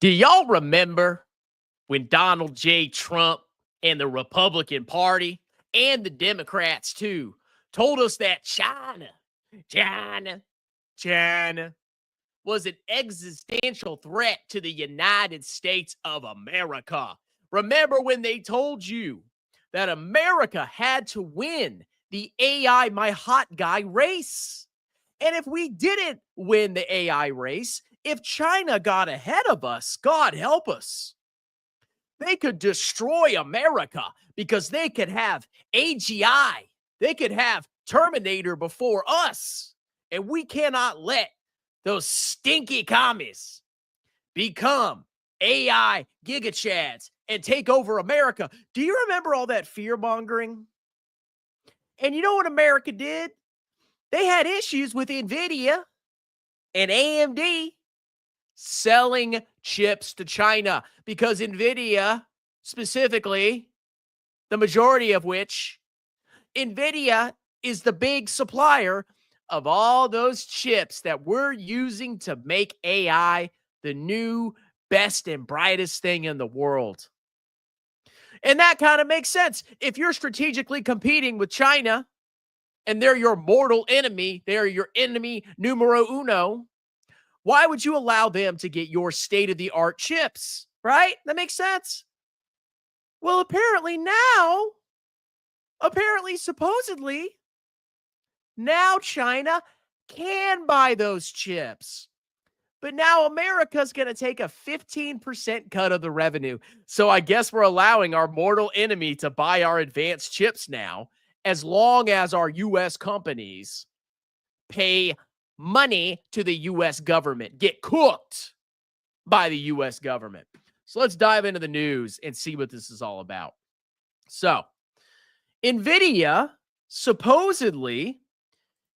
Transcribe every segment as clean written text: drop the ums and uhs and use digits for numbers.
Do y'all remember when Donald J. Trump and the Republican Party and the Democrats too told us that China was an existential threat to the United States of America? Remember when they told you that America had to win the AI my hot guy race? And if we didn't win the AI race, if China got ahead of us, God help us, they could destroy America because they could have AGI. They could have Terminator before us. And we cannot let those stinky commies become AI gigachads and take over America. Do you remember all that fear mongering? And you know what America did? They had issues with NVDA and AMD selling chips to China because NVIDIA, specifically, the majority of which, NVIDIA is the big supplier of all those chips that we're using to make AI the new best and brightest thing in the world. And that kind of makes sense. If you're strategically competing with China and they're your mortal enemy, they're your enemy numero uno, why would you allow them to get your state-of-the-art chips, right? That makes sense. Well, supposedly, now China can buy those chips. But now America's going to take a 15% cut of the revenue. So I guess we're allowing our mortal enemy to buy our advanced chips now, as long as our U.S. companies pay money to the U.S. government, get cooked by the U.S. government. So let's dive into the news and see what this is all about. So, NVIDIA supposedly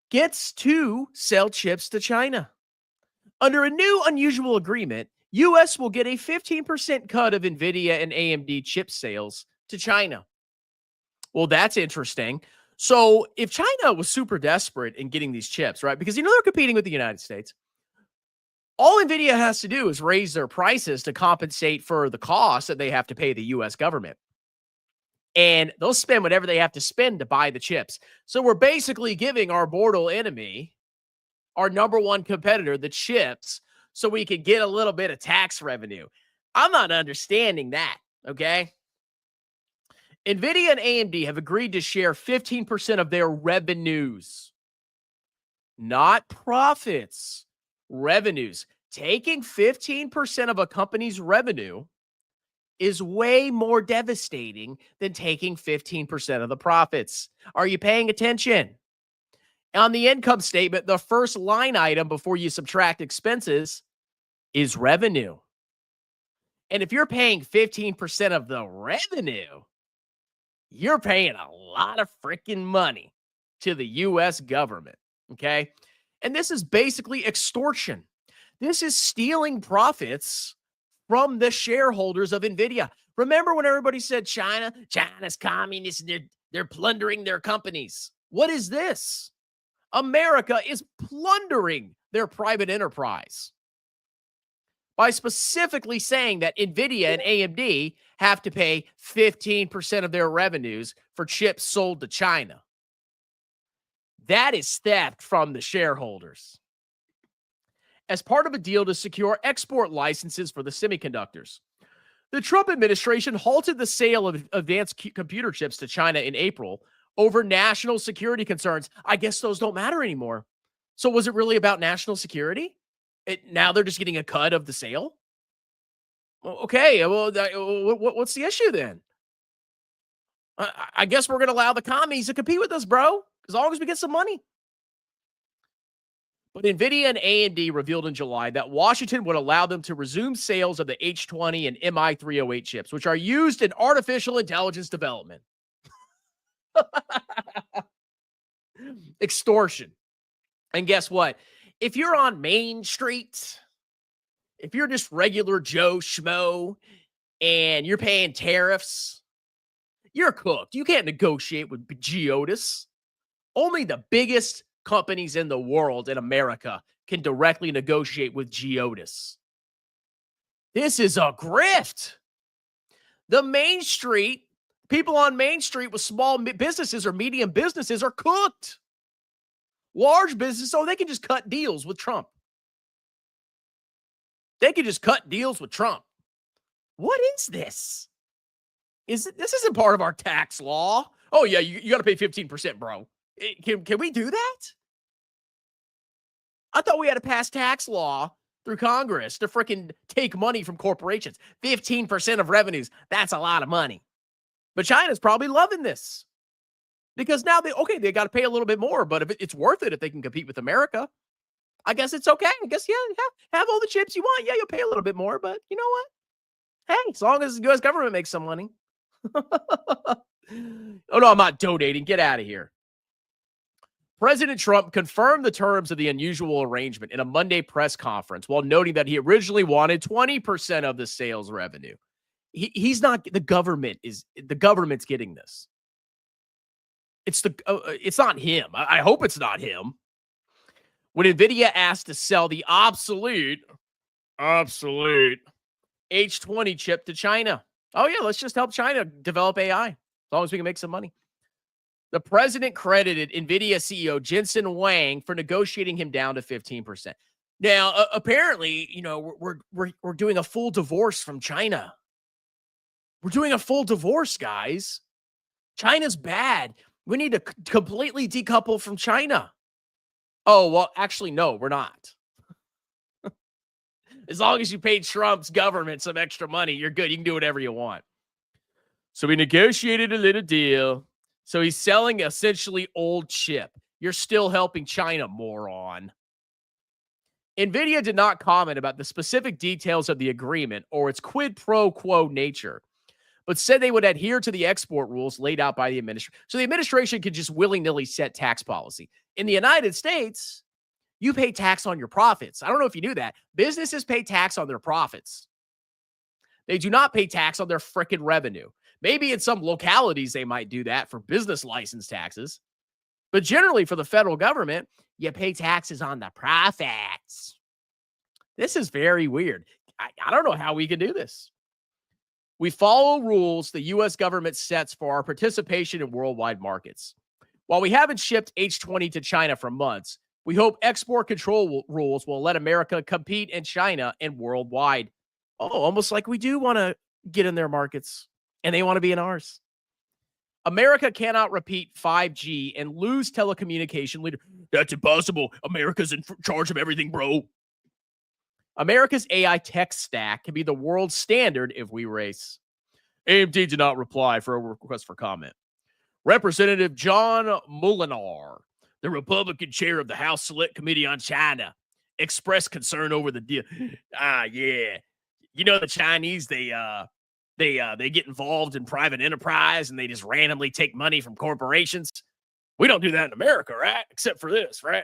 gets to sell chips to China. Under a new unusual agreement, U.S. will get a 15% cut of NVIDIA and AMD chip sales to China. Well, that's interesting. So if China was super desperate in getting these chips, right, because, they're competing with the United States, all NVIDIA has to do is raise their prices to compensate for the cost that they have to pay the U.S. government. And they'll spend whatever they have to spend to buy the chips. So we're basically giving our mortal enemy, our number one competitor, the chips, so we could get a little bit of tax revenue. I'm not understanding that, okay? NVIDIA and AMD have agreed to share 15% of their revenues, not profits, revenues. Taking 15% of a company's revenue is way more devastating than taking 15% of the profits. Are you paying attention? On the income statement, the first line item before you subtract expenses is revenue. And if you're paying 15% of the revenue, you're paying a lot of freaking money to the U.S. government, okay? And this is basically extortion. This is stealing profits from the shareholders of NVIDIA. Remember when everybody said China's communist, they're plundering their companies. What is this? America is plundering their private enterprise by specifically saying that NVIDIA and AMD have to pay 15% of their revenues for chips sold to China. That is theft from the shareholders. As part of a deal to secure export licenses for the semiconductors, the Trump administration halted the sale of advanced computer chips to China in April over national security concerns. I guess those don't matter anymore. So was it really about national security? Now they're just getting a cut of the sale? Okay, well, what's the issue then? I guess we're going to allow the commies to compete with us, bro, as long as we get some money. But NVIDIA and AMD revealed in July that Washington would allow them to resume sales of the H20 and MI308 chips, which are used in artificial intelligence development. Extortion. And guess what? If you're on Main Street, if you're just regular Joe Schmo and you're paying tariffs, you're cooked. You can't negotiate with Geodis. Only the biggest companies in the world in America can directly negotiate with Geodis. This is a grift. The Main Street, people on Main Street with small businesses or medium businesses are cooked. Large businesses, they can just cut deals with Trump. They can just cut deals with Trump. What is this? This isn't part of our tax law. Oh, yeah, you got to pay 15%, bro. Can we do that? I thought we had to pass tax law through Congress to freaking take money from corporations. 15% of revenues. That's a lot of money. But China's probably loving this because now they got to pay a little bit more, but if it's worth it if they can compete with America, I guess it's okay. I guess, yeah, have all the chips you want. Yeah, you'll pay a little bit more, but you know what? Hey, as long as the U.S. government makes some money. Oh, no, I'm not donating. Get out of here. President Trump confirmed the terms of the unusual arrangement in a Monday press conference while noting that he originally wanted 20% of the sales revenue. He's not, the government's getting this. It's not him. I hope it's not him. When NVIDIA asked to sell the obsolete H20 chip to China. Oh, yeah, let's just help China develop AI as long as we can make some money. The president credited NVIDIA CEO Jensen Huang for negotiating him down to 15%. Now, apparently, we're doing a full divorce from China. We're doing a full divorce, guys. China's bad. We need to completely decouple from China. Oh, well, actually, no, we're not. As long as you pay Trump's government some extra money, you're good. You can do whatever you want. So we negotiated a little deal. So he's selling essentially old chip. You're still helping China, moron. NVIDIA did not comment about the specific details of the agreement or its quid pro quo nature, but said they would adhere to the export rules laid out by the administration. So the administration could just willy-nilly set tax policy. In the United States, you pay tax on your profits. I don't know if you knew that. Businesses pay tax on their profits. They do not pay tax on their frickin' revenue. Maybe in some localities they might do that for business license taxes. But generally for the federal government, you pay taxes on the profits. This is very weird. I don't know how we can do this. We follow rules the U.S. government sets for our participation in worldwide markets. While we haven't shipped H20 to China for months, we hope export control rules will let America compete in China and worldwide. Oh, almost like we do want to get in their markets and they want to be in ours. America cannot repeat 5G and lose telecommunication leader. That's impossible. America's in charge of everything, bro. America's AI tech stack can be the world standard if we race. AMD did not reply for a request for comment. Representative John Molinar, the Republican chair of the House Select Committee on China, expressed concern over the deal. Yeah. You know, the Chinese, they get involved in private enterprise and they just randomly take money from corporations. We don't do that in America, right? Except for this, right?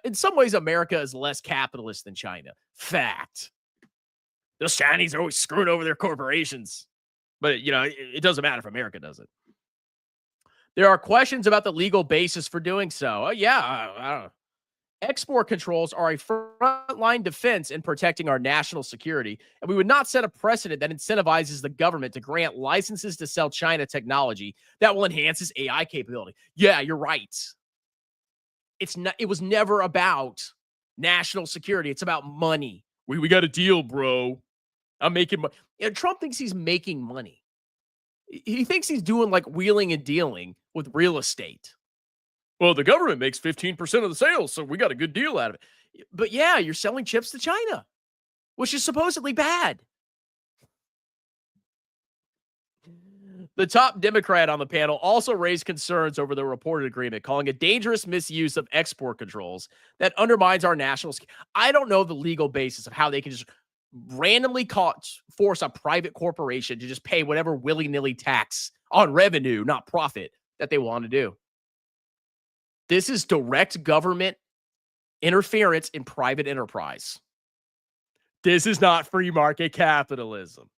In some ways, America is less capitalist than China. Fact. Those Chinese are always screwing over their corporations. But, it doesn't matter if America does it. There are questions about the legal basis for doing so. I don't know. Export controls are a frontline defense in protecting our national security, and we would not set a precedent that incentivizes the government to grant licenses to sell China technology that will enhance its AI capability. Yeah, you're right. It was never about national security. It's about money. We got a deal, bro. I'm making money. Trump thinks he's making money. He thinks he's doing like wheeling and dealing with real estate. Well, the government makes 15% of the sales, so we got a good deal out of it. But yeah, you're selling chips to China, which is supposedly bad. The top Democrat on the panel also raised concerns over the reported agreement, calling it dangerous misuse of export controls that undermines our national security. I don't know the legal basis of how they can just randomly force a private corporation to just pay whatever willy-nilly tax on revenue, not profit, that they want to do. This is direct government interference in private enterprise. This is not free market capitalism.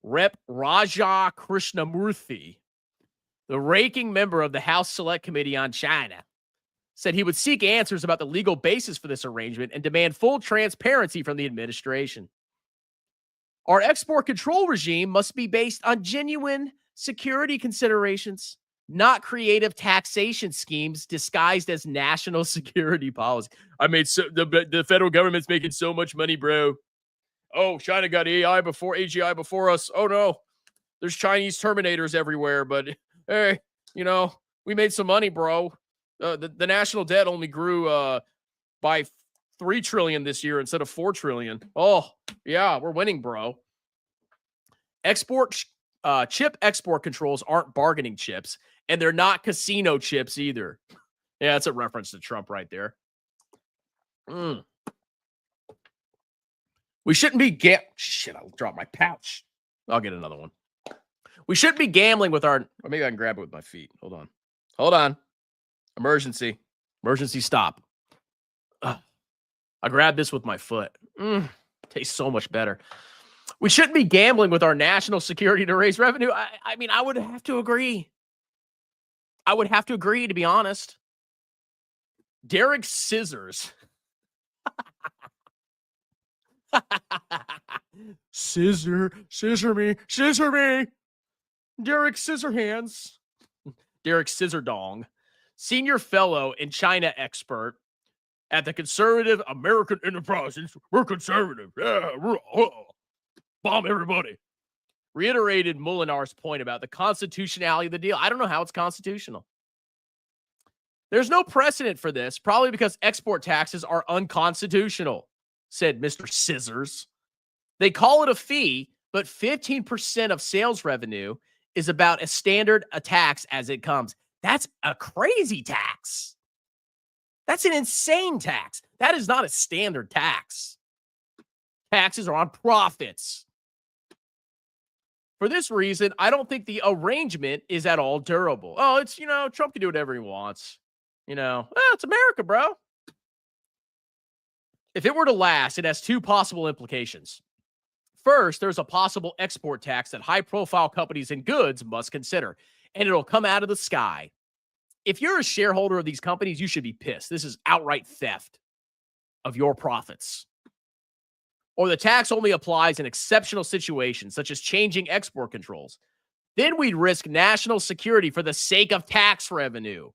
Rep. Raja Krishnamurthy, the ranking member of the House Select Committee on China, said he would seek answers about the legal basis for this arrangement and demand full transparency from the administration. Our export control regime must be based on genuine security considerations, not creative taxation schemes disguised as national security policy. The federal government's making so much money, bro. Oh, China got AGI before us. Oh no, there's Chinese Terminators everywhere. But hey, we made some money, bro. The national debt only grew by 3 trillion this year instead of 4 trillion. Oh yeah, we're winning, bro. Chip export controls aren't bargaining chips, and they're not casino chips either. Yeah, that's a reference to Trump right there. We shouldn't be shit, I'll drop my pouch. I'll get another one. We shouldn't be gambling with or maybe I can grab it with my feet. Hold on. Emergency stop. I grabbed this with my foot. Tastes so much better. We shouldn't be gambling with our national security to raise revenue. I mean, I would have to agree. To be honest. Derek Scissors. Scissor me. Derek Scissorhands. Derek Scissorndong, senior fellow and China expert at the conservative American Enterprise. We're conservative. Yeah, bomb everybody. Reiterated Molinar's point about the constitutionality of the deal. I don't know how it's constitutional. There's no precedent for this, probably because export taxes are unconstitutional, said Mr. Scissors. They call it a fee, but 15% of sales revenue is about as standard a tax as it comes. That's a crazy tax. That's an insane tax. That is not a standard tax. Taxes are on profits. For this reason, I don't think the arrangement is at all durable. Oh, it's, Trump can do whatever he wants. It's America, bro. If it were to last, it has 2 possible implications. First, there's a possible export tax that high-profile companies and goods must consider, and it'll come out of the sky. If you're a shareholder of these companies, you should be pissed. This is outright theft of your profits. Or the tax only applies in exceptional situations, such as changing export controls. Then we'd risk national security for the sake of tax revenue.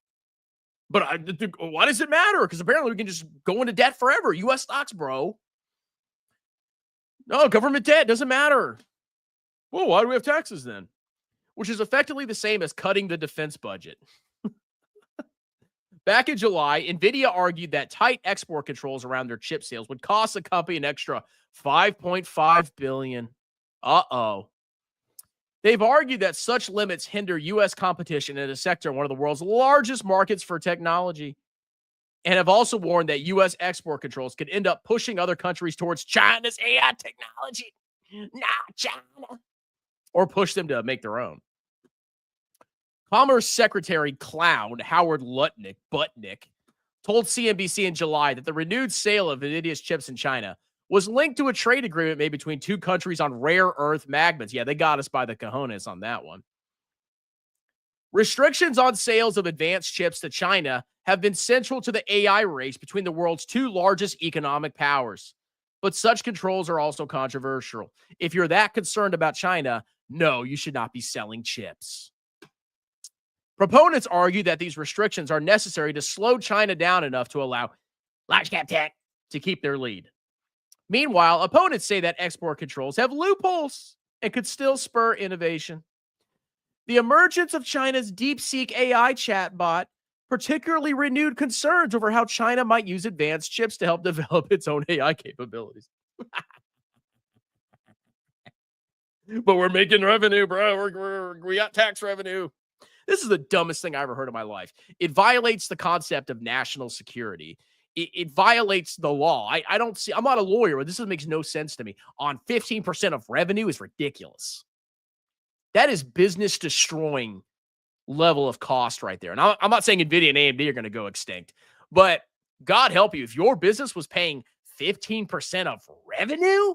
But why does it matter? Because apparently we can just go into debt forever. U.S. stocks, bro. No, government debt doesn't matter. Well, why do we have taxes then? Which is effectively the same as cutting the defense budget. Back in July, NVIDIA argued that tight export controls around their chip sales would cost the company an extra $5.5 billion. Uh-oh. They've argued that such limits hinder U.S. competition in a sector, one of the world's largest markets for technology, and have also warned that U.S. export controls could end up pushing other countries towards China's AI technology. Not China. Or push them to make their own. Commerce Secretary Clown Howard Lutnick told CNBC in July that the renewed sale of NVIDIA's chips in China was linked to a trade agreement made between 2 countries on rare earth magnets. Yeah, they got us by the cojones on that one. Restrictions on sales of advanced chips to China have been central to the AI race between the world's 2 largest economic powers. But such controls are also controversial. If you're that concerned about China, no, you should not be selling chips. Proponents argue that these restrictions are necessary to slow China down enough to allow large cap tech to keep their lead. Meanwhile, opponents say that export controls have loopholes and could still spur innovation. The emergence of China's DeepSeek AI chatbot particularly renewed concerns over how China might use advanced chips to help develop its own AI capabilities. But we're making revenue, bro. We got tax revenue. This is the dumbest thing I ever heard in my life. It violates the concept of national security. It violates the law. I don't see, I'm not a lawyer, but this makes no sense to me. On 15% of revenue is ridiculous. That is business destroying level of cost right there. And I'm not saying NVIDIA and AMD are going to go extinct, but God help you, if your business was paying 15% of revenue,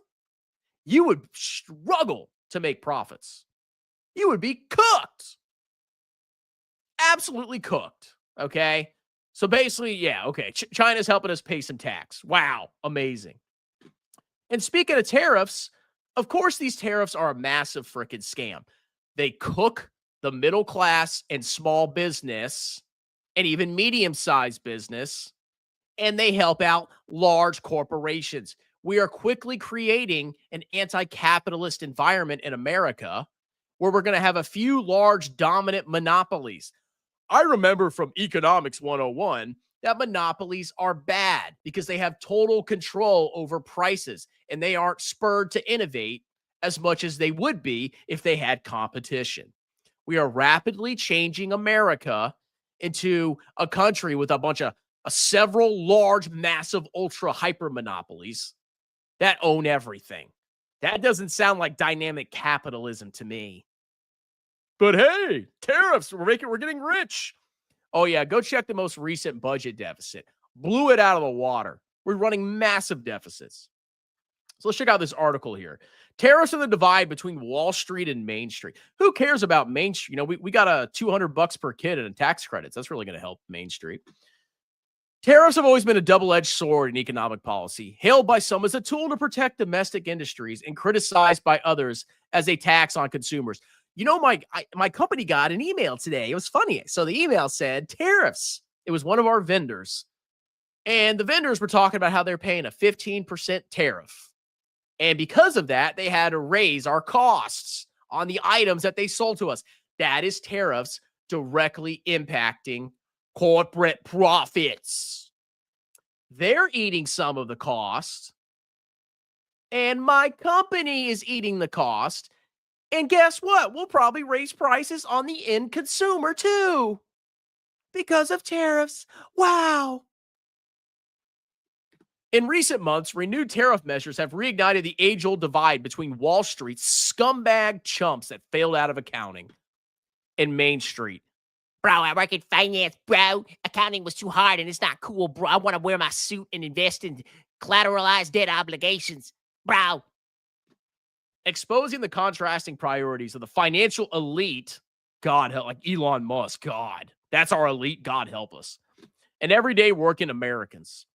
you would struggle to make profits. You would be cooked. Absolutely cooked. Okay. So basically, yeah, okay. China's helping us pay some tax. Wow, amazing. And speaking of tariffs, of course, these tariffs are a massive freaking scam. They cook the middle class and small business and even medium sized business, and they help out large corporations. We are quickly creating an anti capitalist environment in America where we're going to have a few large dominant monopolies. I remember from Economics 101 that monopolies are bad because they have total control over prices and they aren't spurred to innovate as much as they would be if they had competition. We are rapidly changing America into a country with a bunch of several large, massive, ultra hyper monopolies that own everything. That doesn't sound like dynamic capitalism to me. But hey, tariffs, we're getting rich. Oh yeah, go check the most recent budget deficit. Blew it out of the water. We're running massive deficits. So let's check out this article here. Tariffs are the divide between Wall Street and Main Street. Who cares about Main Street? You know, we got a $200 per kid in tax credits. That's really going to help Main Street. Tariffs have always been a double-edged sword in economic policy, hailed by some as a tool to protect domestic industries and criticized by others as a tax on consumers. You know, my company got an email today. It was funny. So the email said tariffs. It was one of our vendors. And the vendors were talking about how they're paying a 15% tariff. And because of that, they had to raise our costs on the items that they sold to us. That is tariffs directly impacting corporate profits. They're eating some of the cost. And my company is eating the cost. And guess what? We'll probably raise prices on the end consumer too because of tariffs. Wow. In recent months, renewed tariff measures have reignited the age-old divide between Wall Street's scumbag chumps that failed out of accounting and Main Street. Bro, I work in finance, bro. Accounting was too hard and it's not cool, bro. I want to wear my suit and invest in collateralized debt obligations, bro. Exposing the contrasting priorities of the financial elite, God help, like Elon Musk, God, that's our elite, God help us, and everyday working Americans.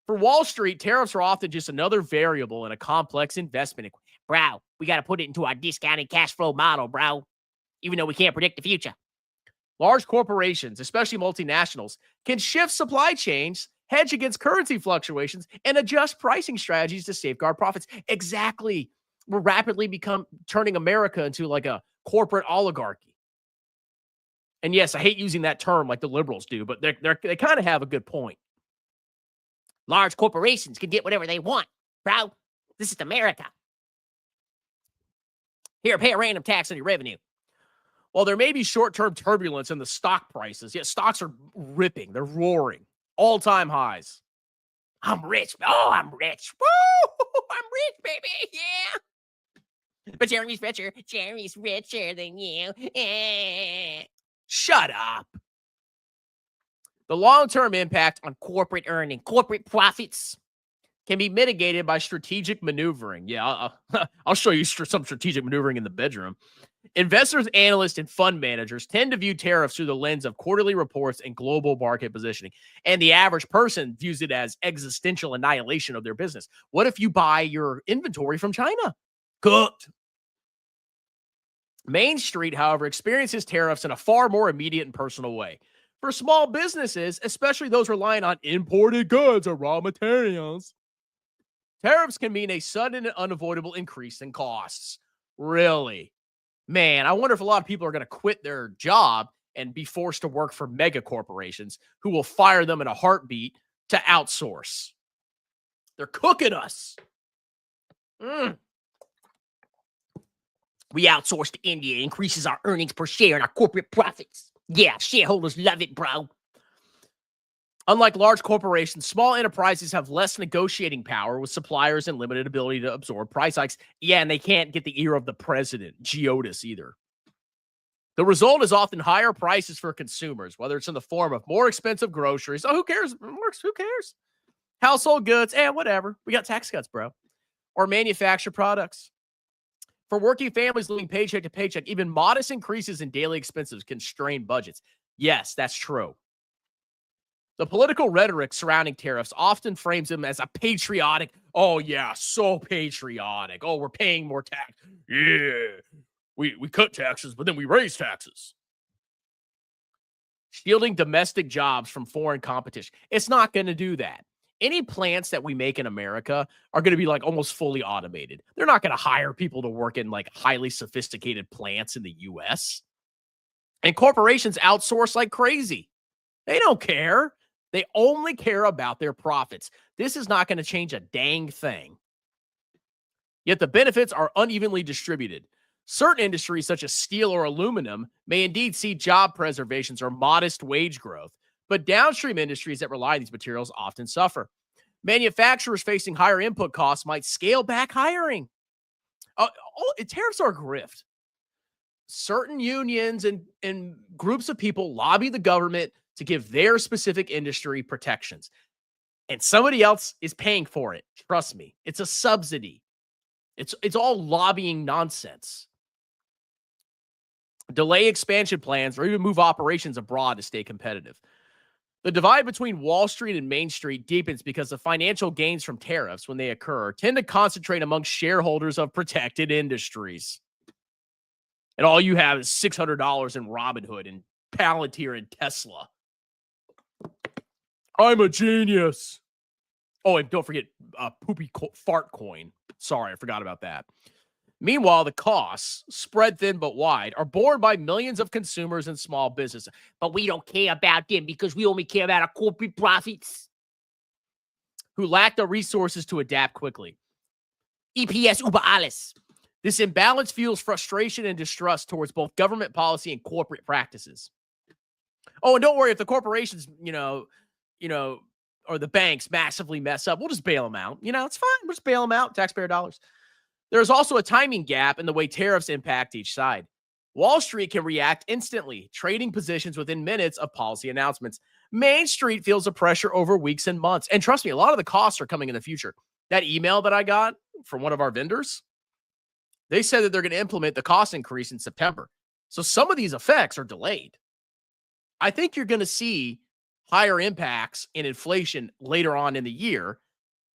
For Wall Street, tariffs are often just another variable in a complex investment. Bro, we got to put it into our discounted cash flow model, bro, even though we can't predict the future. Large corporations, especially multinationals, can shift supply chains, hedge against currency fluctuations, and adjust pricing strategies to safeguard profits. Exactly. We're rapidly turning America into like a corporate oligarchy. And yes, I hate using that term like the liberals do, but they kind of have a good point. Large corporations can get whatever they want, bro. This is America. Here, pay a random tax on your revenue. While there may be short-term turbulence in the stock prices, yet stocks are ripping. They're roaring. All-time highs. I'm rich. Oh, I'm rich. Woo! I'm rich, baby. Yeah. But Jeremy's richer. Jeremy's richer than you. Shut up. The long-term impact on corporate earning, corporate profits can be mitigated by strategic maneuvering. Yeah, I'll show you some strategic maneuvering in the bedroom. Investors, analysts, and fund managers tend to view tariffs through the lens of quarterly reports and global market positioning. And the average person views it as existential annihilation of their business. What if you buy your inventory from China? Cooked. Main Street, however, experiences tariffs in a far more immediate and personal way. For small businesses, especially those relying on imported goods or raw materials, tariffs can mean a sudden and unavoidable increase in costs. Really? Man, I wonder if a lot of people are going to quit their job and be forced to work for mega corporations who will fire them in a heartbeat to outsource. They're cooking us. We outsource to India. It increases our earnings per share and our corporate profits. Yeah, shareholders love it, bro. Unlike large corporations, small enterprises have less negotiating power with suppliers and limited ability to absorb price hikes. Yeah, and they can't get the ear of the president, Geodis, either. The result is often higher prices for consumers, whether it's in the form of more expensive groceries. Oh, who cares? Who cares? Household goods, whatever. We got tax cuts, bro. Or manufactured products. For working families living paycheck to paycheck, even modest increases in daily expenses can strain budgets. Yes, that's true. The political rhetoric surrounding tariffs often frames them as a patriotic, oh yeah, so patriotic. Oh, we're paying more tax. Yeah. We cut taxes, but then we raise taxes. Shielding domestic jobs from foreign competition. It's not going to do that. Any plants that we make in America are going to be like almost fully automated. They're not going to hire people to work in like highly sophisticated plants in the US. And corporations outsource like crazy. They don't care. They only care about their profits. This is not going to change a dang thing. Yet the benefits are unevenly distributed. Certain industries, such as steel or aluminum, may indeed see job preservations or modest wage growth, but downstream industries that rely on these materials often suffer. Manufacturers facing higher input costs might scale back hiring. Tariffs are a grift. Certain unions and groups of people lobby the government to give their specific industry protections, and somebody else is paying for it. Trust me, it's a subsidy. It's all lobbying nonsense. Delay expansion plans or even move operations abroad to stay competitive. The divide between Wall Street and Main Street deepens because the financial gains from tariffs, when they occur, tend to concentrate among shareholders of protected industries. And all you have is $600 in Robinhood and Palantir and Tesla. I'm a genius. Oh, and don't forget poopy fart coin. Sorry, I forgot about that. Meanwhile, the costs, spread thin but wide, are borne by millions of consumers and small businesses. But we don't care about them because we only care about our corporate profits, who lack the resources to adapt quickly. EPS über alles. This imbalance fuels frustration and distrust towards both government policy and corporate practices. Oh, and don't worry, if the corporations, or the banks massively mess up, we'll just bail them out. It's fine. We'll just bail them out, taxpayer dollars. There's also a timing gap in the way tariffs impact each side. Wall Street can react instantly, trading positions within minutes of policy announcements. Main Street feels the pressure over weeks and months. And trust me, a lot of the costs are coming in the future. That email that I got from one of our vendors, they said that they're going to implement the cost increase in September. So some of these effects are delayed. I think you're going to see higher impacts in inflation later on in the year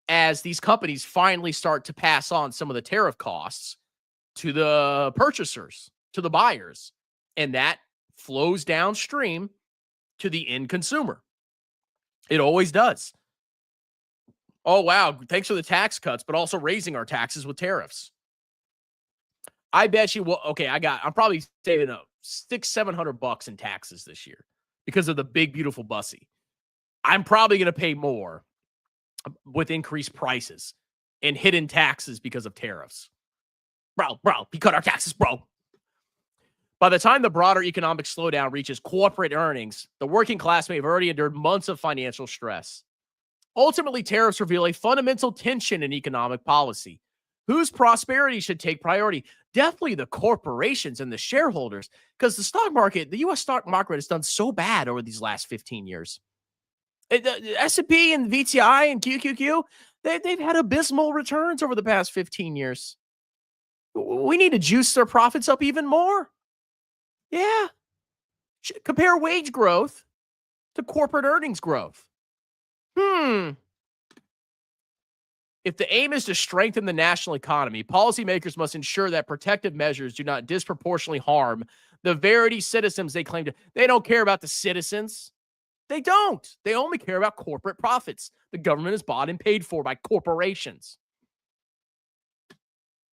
as these companies finally start to pass on some of the tariff costs to the purchasers, to the buyers, and that flows downstream to the end consumer. It always does. Oh, wow. Thanks for the tax cuts, but also raising our taxes with tariffs. I bet you will. Okay, I'm probably saving up $600-700 in taxes this year because of the big, beautiful bussy. I'm probably going to pay more with increased prices and hidden taxes because of tariffs. Bro, we cut our taxes, bro. By the time the broader economic slowdown reaches corporate earnings, the working class may have already endured months of financial stress. Ultimately, tariffs reveal a fundamental tension in economic policy. Whose prosperity should take priority? Definitely the corporations and the shareholders, because the U.S. stock market has done so bad over these last 15 years. The S&P and VTI and QQQ, they've had abysmal returns over the past 15 years. We need to juice their profits up even more. Yeah. Compare wage growth to corporate earnings growth. If the aim is to strengthen the national economy, policymakers must ensure that protective measures do not disproportionately harm the very citizens they claim to. They don't care about the citizens. They don't. They only care about corporate profits. The government is bought and paid for by corporations.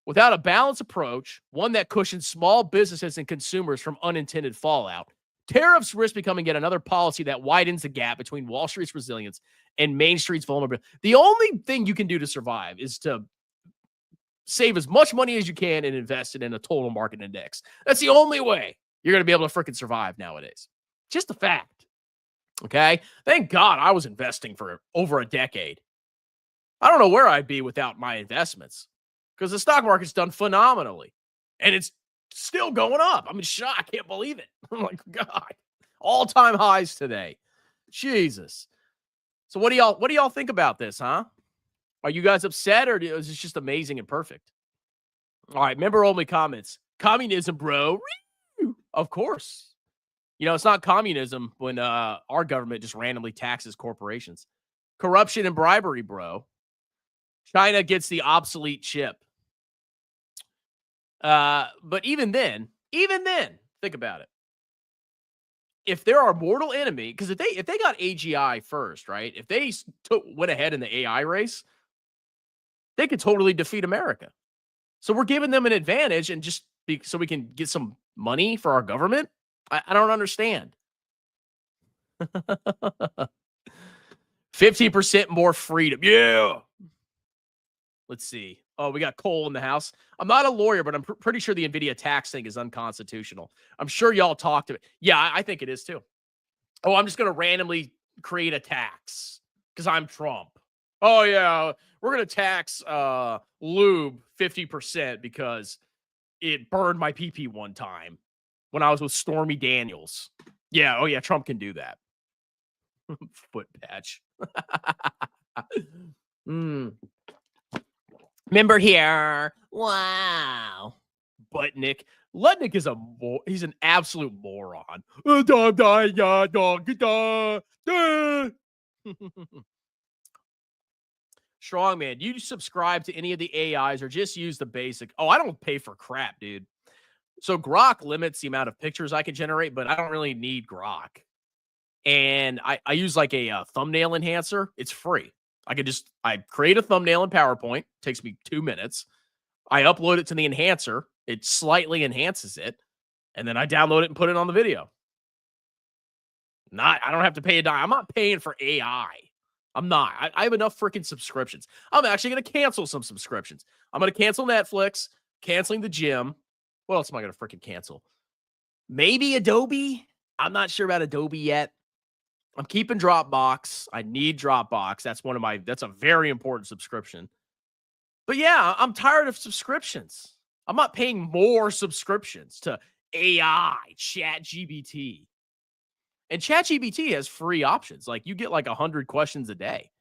Without a balanced approach, one that cushions small businesses and consumers from unintended fallout, tariffs risk becoming yet another policy that widens the gap between Wall Street's resilience and Main Street's vulnerability. The only thing you can do to survive is to save as much money as you can and invest it in a total market index. That's the only way you're going to be able to freaking survive nowadays. Just a fact. Okay? Thank God I was investing for over a decade. I don't know where I'd be without my investments because the stock market's done phenomenally and it's still going up. I'm in shock. I can't believe it. I'm like, God, all-time highs today. Jesus. So what do y'all think about this, huh? Are you guys upset or is this just amazing and perfect? All right, member-only comments. Communism, bro. Of course. You know, it's not communism when our government just randomly taxes corporations. Corruption and bribery, bro. China gets the obsolete chip. But even then, think about it. If they're our mortal enemy, because if they got AGI first, right? If they went ahead in the AI race, they could totally defeat America. So we're giving them an advantage, and just so we can get some money for our government. I don't understand. 15% more freedom. Yeah. Let's see. Oh, we got Cole in the house. I'm not a lawyer, but I'm pretty sure the NVIDIA tax thing is unconstitutional. I'm sure y'all talked to it. Yeah, I think it is too. Oh, I'm just going to randomly create a tax because I'm Trump. Oh, yeah, we're going to tax lube 50% because it burned my pee-pee one time when I was with Stormy Daniels. Yeah, oh, yeah, Trump can do that. Foot patch. Member here. Wow. Butnick. Lutnick is he's an absolute moron. Strongman, you subscribe to any of the AIs or just use the basic? Oh, I don't pay for crap, dude. So Grok limits the amount of pictures I can generate, but I don't really need Grok. And I use like a thumbnail enhancer. It's free. I create a thumbnail in PowerPoint. It takes me 2 minutes. I upload it to the enhancer. It slightly enhances it. And then I download it and put it on the video. I don't have to pay a dime. I'm not paying for AI. I'm not. I have enough freaking subscriptions. I'm actually going to cancel some subscriptions. I'm going to cancel Netflix, canceling the gym. What else am I going to freaking cancel? Maybe Adobe. I'm not sure about Adobe yet. I'm keeping Dropbox. I need Dropbox. That's a very important subscription. But yeah, I'm tired of subscriptions. I'm not paying more subscriptions to AI, ChatGPT. And ChatGPT has free options. Like you get like 100 questions a day.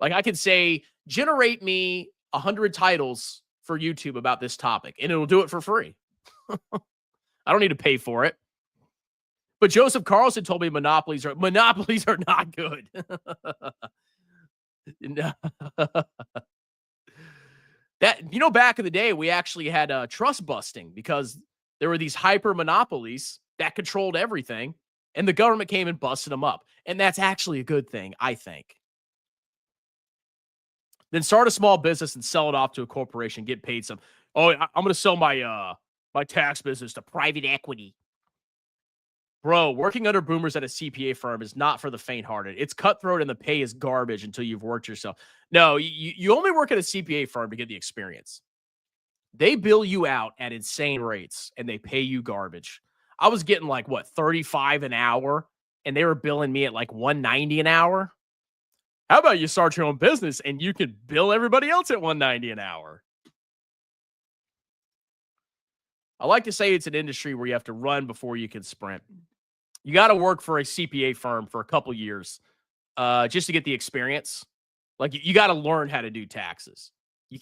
Like I could say, generate me 100 titles for YouTube about this topic, and it'll do it for free. I don't need to pay for it. But Joseph Carlson told me monopolies are not good. That back in the day, we actually had trust busting because there were these hyper monopolies that controlled everything, and the government came and busted them up. And that's actually a good thing, I think. Then start a small business and sell it off to a corporation, get paid some. Oh, I'm going to sell my my tax business to private equity. Bro, working under boomers at a CPA firm is not for the faint-hearted. It's cutthroat and the pay is garbage until you've worked yourself. No, you only work at a CPA firm to get the experience. They bill you out at insane rates and they pay you garbage. I was getting like, what, $35 an hour, and they were billing me at like $190 an hour. How about you start your own business and you can bill everybody else at $190 an hour? I like to say it's an industry where you have to run before you can sprint. You got to work for a CPA firm for a couple years just to get the experience. Like you got to learn how to do taxes. You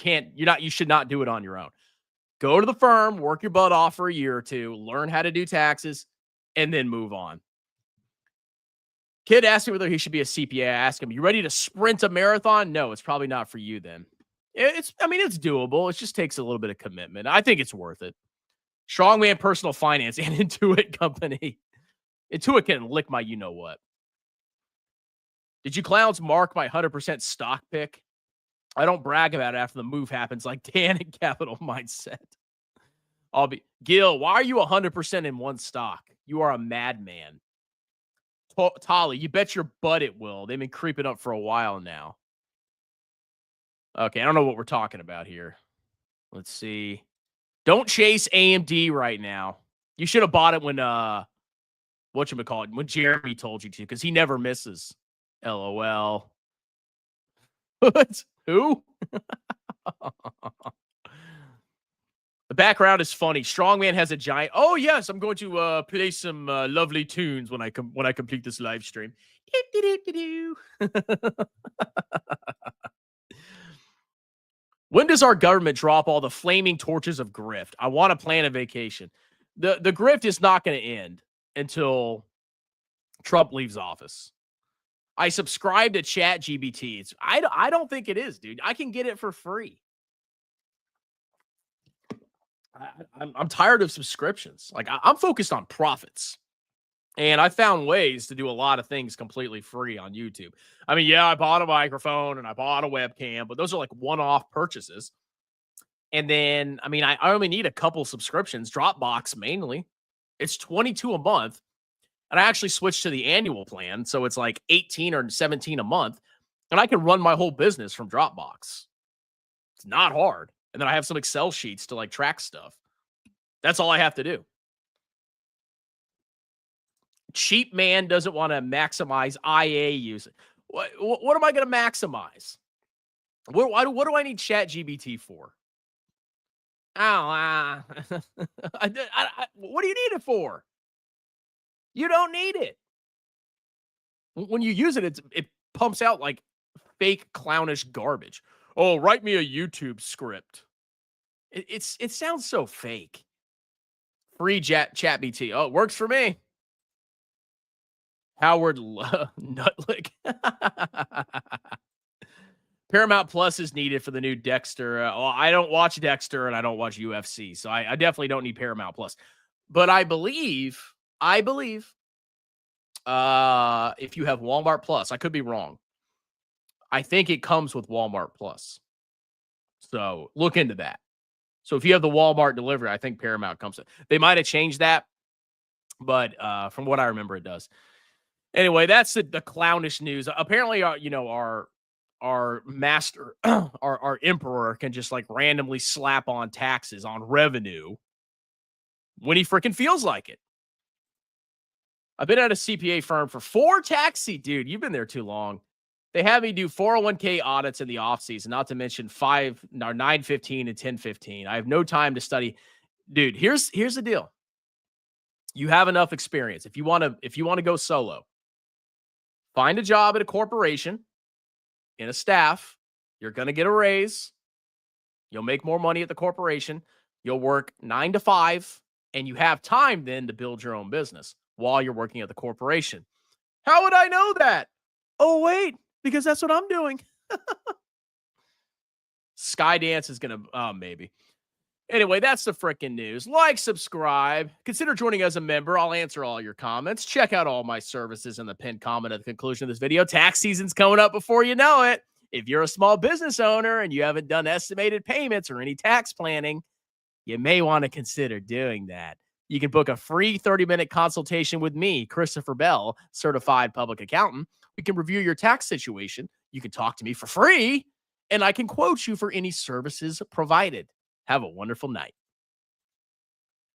should not do it on your own. Go to the firm, work your butt off for a year or two, learn how to do taxes, and then move on. Kid asked me whether he should be a CPA. I asked him, you ready to sprint a marathon? No, it's probably not for you then. It's doable. It just takes a little bit of commitment. I think it's worth it. Strongman Personal Finance and Intuit Company. Intuit can lick my you-know-what. Did you clowns mark my 100% stock pick? I don't brag about it after the move happens like Dan and Capital Mindset. Gil, why are you 100% in one stock? You are a madman. Tolly, you bet your butt it will. They've been creeping up for a while now. Okay, I don't know what we're talking about here. Let's see. Don't chase AMD right now. You should have bought it when when Jeremy told you to, because he never misses. LOL. What? Who? The background is funny. Strongman has a giant. Oh yes, I'm going to play some lovely tunes when I complete this live stream. When does our government drop all the flaming torches of grift? I want to plan a vacation. The grift is not going to end. until Trump leaves office. I subscribe to ChatGPT. I don't think it is, dude. I can get it for free. I'm tired of subscriptions. Like, I'm focused on profits. And I found ways to do a lot of things completely free on YouTube. I mean, yeah, I bought a microphone and I bought a webcam, but those are like one-off purchases. And then, I mean, I only need a couple subscriptions, Dropbox mainly. It's $22 a month. And I actually switched to the annual plan. So it's like 18 or 17 a month. And I can run my whole business from Dropbox. It's not hard. And then I have some Excel sheets to like track stuff. That's all I have to do. Cheap man doesn't want to maximize IA usage. What am I going to maximize? What do I need ChatGPT for? Oh, what do you need it for? You don't need it. When you use it, it pumps out like fake clownish garbage. Oh, write me a YouTube script. It sounds so fake. Free ChatGPT. Oh, it works for me. Howard Nutlick. Paramount Plus is needed for the new Dexter. I don't watch Dexter and I don't watch UFC, so I definitely don't need Paramount Plus. But I believe, if you have Walmart Plus, I could be wrong. I think it comes with Walmart Plus. So look into that. So if you have the Walmart delivery, I think Paramount comes with. They might have changed that, but from what I remember, it does. Anyway, that's the clownish news. Apparently, our master, our emperor can just like randomly slap on taxes on revenue when he freaking feels like it. I've been at a CPA firm for 4 tax seasons. Dude, you've been there too long. They have me do 401k audits in the off season, not to mention 915 and 1015. I have no time to study. Dude, here's the deal. You have enough experience. If you want to go solo, find a job at a corporation in a staff. You're going to get a raise. You'll make more money at the corporation. You'll work 9 to 5, and you have time then to build your own business while you're working at the corporation. How would I know that? Oh, wait, because that's what I'm doing. Skydance is going to, maybe. Anyway, that's the frickin' news. Like, subscribe. Consider joining as a member. I'll answer all your comments. Check out all my services in the pinned comment at the conclusion of this video. Tax season's coming up before you know it. If you're a small business owner and you haven't done estimated payments or any tax planning, you may want to consider doing that. You can book a free 30-minute consultation with me, Christopher Bell, certified public accountant. We can review your tax situation. You can talk to me for free, and I can quote you for any services provided. Have a wonderful night.